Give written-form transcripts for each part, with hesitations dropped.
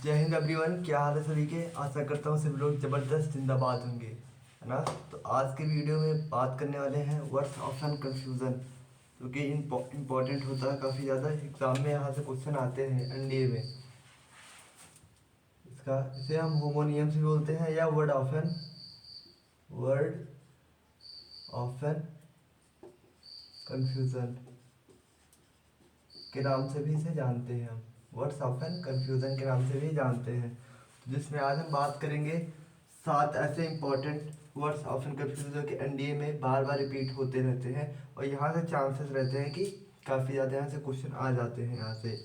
जय हिंद एवरीवन, क्या हाल है सभी के। आशा करता हूँ सभी लोग ज़बरदस्त जिंदाबाद होंगे, है ना। तो आज के वीडियो में बात करने वाले हैं वर्ड्स ऑप्शन कन्फ्यूज़न, जो कि इम्पोर्टेंट होता है काफ़ी ज़्यादा। एग्ज़ाम में यहाँ से क्वेश्चन आते हैं एनडीए में। इसका इसे हम होमोनियम्स भी बोलते हैं या वर्ड ऑप्शन कन्फ्यूज़न के नाम से भी इसे जानते हैं हम। वर्ड्स ऑप्शन कन्फ्यूज़न के नाम से भी जानते हैं। तो जिसमें आज हम बात करेंगे 7 ऐसे इंपॉर्टेंट वर्ड्स ऑप्शन कन्फ्यूजन जो कि एनडीए में बार बार रिपीट होते रहते हैं, और यहाँ से चांसेस रहते हैं कि काफ़ी ज़्यादा यहाँ से क्वेश्चन आ जाते हैं यहाँ से।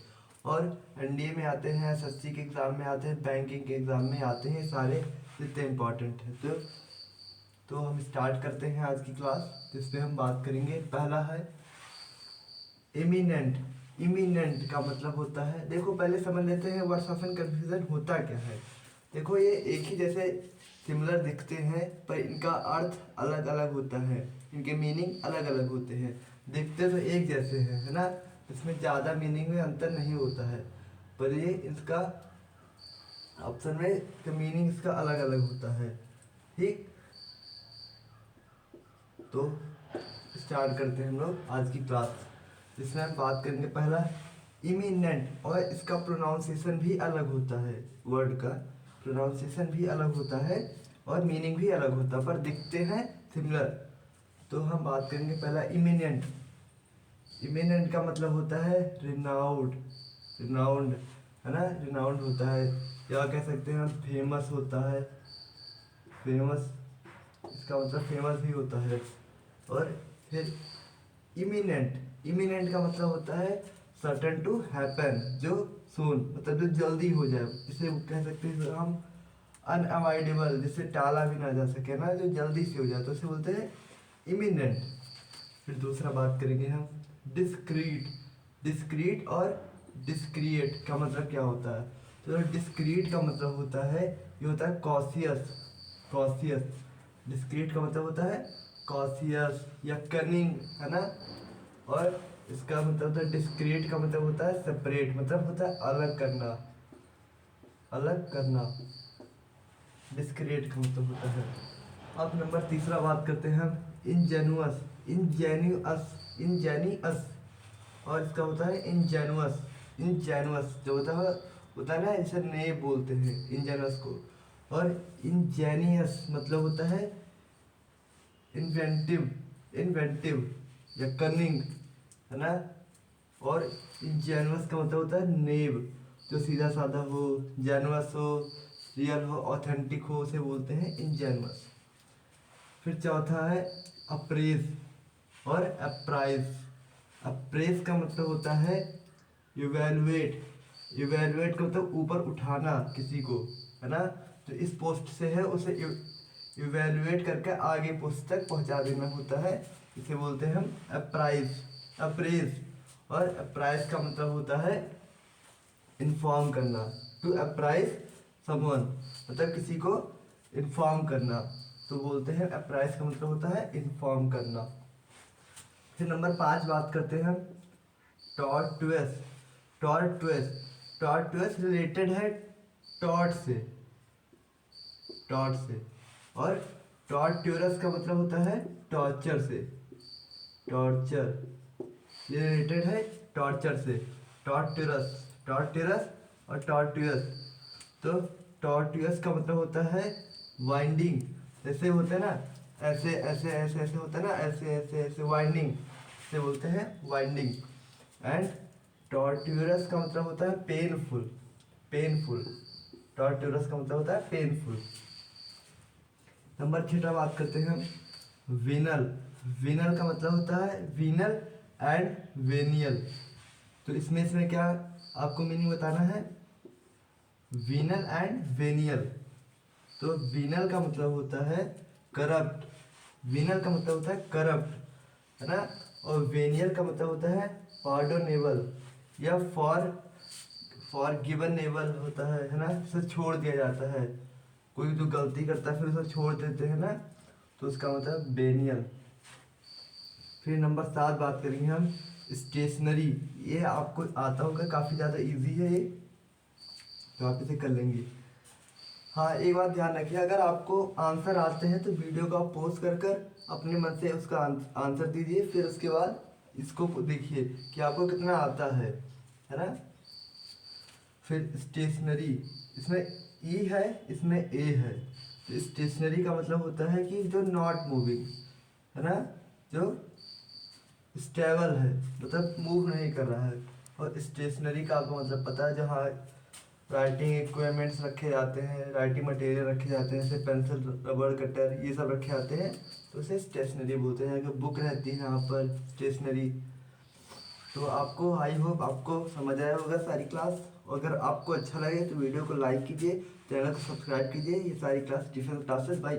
और एनडीए में आते हैं, एसएससी के एग्ज़ाम में आते हैं, बैंकिंग के एग्ज़ाम में आते हैं, सारे जितने इंपॉर्टेंट हैं। तो हम स्टार्ट करते हैं आज की क्लास, जिसमें हम बात करेंगे। पहला है इमिनेंट। इमिनेंट का मतलब होता है, देखो पहले समझ लेते हैं वर्ड्स ऑप्शन कन्फ्यूजन होता क्या है। देखो ये एक ही जैसे सिमिलर दिखते हैं, पर इनका अर्थ अलग अलग होता है, इनके मीनिंग अलग अलग होते हैं। दिखते तो एक जैसे हैं, है ना, इसमें ज़्यादा मीनिंग में अंतर नहीं होता है, पर ये इसका ऑप्शन में मीनिंग इसका अलग अलग होता है। ठीक, तो स्टार्ट करते हैं हम लोग आज की क्लास, जिसमें हम बात करेंगे पहला इमिनेंट। और इसका प्रोनाउंसिएशन भी अलग होता है, वर्ड का प्रोनाउंसिएशन भी अलग होता है और मीनिंग भी अलग होता है, पर दिखते हैं सिमिलर। तो हम बात करेंगे पहला इमिनेंट। इमिनेंट का मतलब होता है रिनाउंड। रिनाउंड, है ना, रिनाउंड होता है, या कह सकते हैं हम फेमस होता है। फेमस, इसका मतलब फेमस भी होता है। और फिर इमिनेंट। इमिनेंट का मतलब होता है सर्टेन टू हैपन, जो सून, मतलब जो जल्दी हो जाए। इसे कह सकते हैं हम अनअवॉइडेबल, जिसे टाला भी ना जा सके ना, जो जल्दी से हो जाए, तो उसे बोलते हैं इमिनेंट। फिर दूसरा बात करेंगे हम डिस्क्रीट। डिस्क्रीट और डिस्क्रिएट का मतलब क्या होता है। तो डिस्क्रीट का मतलब होता है, ये होता है कॉशियस। कॉशियस, डिस्क्रीट का मतलब होता है कॉशियस या कनिंग, है ना। और इसका मतलब होता है डिस्क्रीट का मतलब होता है सेपरेट, मतलब होता है अलग करना। अलग करना डिस्क्रीट का मतलब होता है। अब नंबर तीसरा बात करते हैं हम इंजेनुअस। इंजेन्यूअस, इंजेनियस, और इसका होता है इंजेनुअस। इंजेनुअस जो होता है ना, इसे नए बोलते हैं इंजेनुअस को। और इंजेनियस मतलब होता है इन्वेंटिव, इन्वेंटिव या कनिंग, है ना। और इंजेनुअस का मतलब होता है नेव, जो सीधा साधा हो, जेनुअस हो, रियल हो, ऑथेंटिक हो, उसे बोलते हैं इंजेनुअस। फिर चौथा है अप्रेज और अप्राइज। अप्रेज का मतलब होता है इवेलुएट। इवेलुएट का मतलब ऊपर उठाना किसी को, है ना। तो इस पोस्ट से है, उसे इवेलुएट करके आगे पोस्ट तक पहुंचा देना होता है, इसे बोलते हैं हम अप्राइज, अप्रेज। और अप्राइज का मतलब होता है इन्फॉर्म करना। टू अप्राइज समवन, मतलब किसी को इन्फॉर्म करना, तो बोलते हैं अप्राइज का मतलब होता है इन्फॉर्म करना। फिर नंबर 5 बात करते हैं हम टॉर्टुअस। टॉर्टुअस, टॉर्टुअस रिलेटेड है टॉर्ट से, टॉर्ट से। और टॉर्ट्यूरस का मतलब होता है टॉर्चर से। टॉर्चर, ये रिलेटेड है टॉर्चर से। टॉर्ट्यूरस, टॉर्ट्यूरस और टॉर्ट्यूअस। तो टॉर्ट्यूअस का मतलब होता है वाइंडिंग, जैसे होता है ना, ऐसे ऐसे ऐसे ऐसे होता है ना, ऐसे ऐसे ऐसे वाइंडिंग, से बोलते हैं वाइंडिंग। एंड टॉर्ट्यूरस का मतलब होता है पेनफुल, पेनफुल। टॉर्ट्यूरस का मतलब होता है पेनफुल। नंबर 6 बात करते हैं हम विनल। विनल का मतलब होता है विनल एंड वेनियल। तो इसमें क्या आपको मीनिंग बताना है, विनल एंड वेनियल। तो विनल का मतलब होता है करप्ट, विनल का मतलब होता है करप्ट, है ना। और वेनियल का मतलब होता है पार्डोनेबल या फॉरगिवनेबल होता है ना, उसे छोड़ दिया जाता है। कोई तो गलती करता है फिर उसे छोड़ देते हैं ना, तो उसका मतलब बेनियल। फिर नंबर 7 बात करेंगे हम स्टेशनरी। ये आपको आता होगा, काफ़ी ज़्यादा इजी है ये। तो आप इसे कर लेंगे। हाँ, एक बात ध्यान रखिए, अगर आपको आंसर आते हैं तो वीडियो को आप पॉज कर कर अपने मन से उसका आंसर दीजिए, फिर उसके बाद इसको देखिए कि आपको कितना आता है ना। फिर स्टेशनरी, इसमें ई है, इसमें ए है। तो स्टेशनरी का मतलब होता है कि जो नॉट मूविंग है ना, जो स्टेबल है, मतलब मूव नहीं कर रहा है। और स्टेशनरी का आपको मतलब पता है, जहाँ राइटिंग इक्विपमेंट्स रखे जाते हैं, राइटिंग मटेरियल रखे जाते हैं, जैसे पेंसिल, रबड़, कटर, ये सब रखे जाते हैं, तो उसे स्टेशनरी बोलते हैं। अगर बुक रहती है यहाँ पर स्टेशनरी। तो आपको, आई होप आपको समझ आया होगा सारी क्लास। अगर आपको अच्छा लगे तो वीडियो को लाइक कीजिए, चैनल को सब्सक्राइब कीजिए। ये सारी क्लास डिफरेंट क्लासेस बाय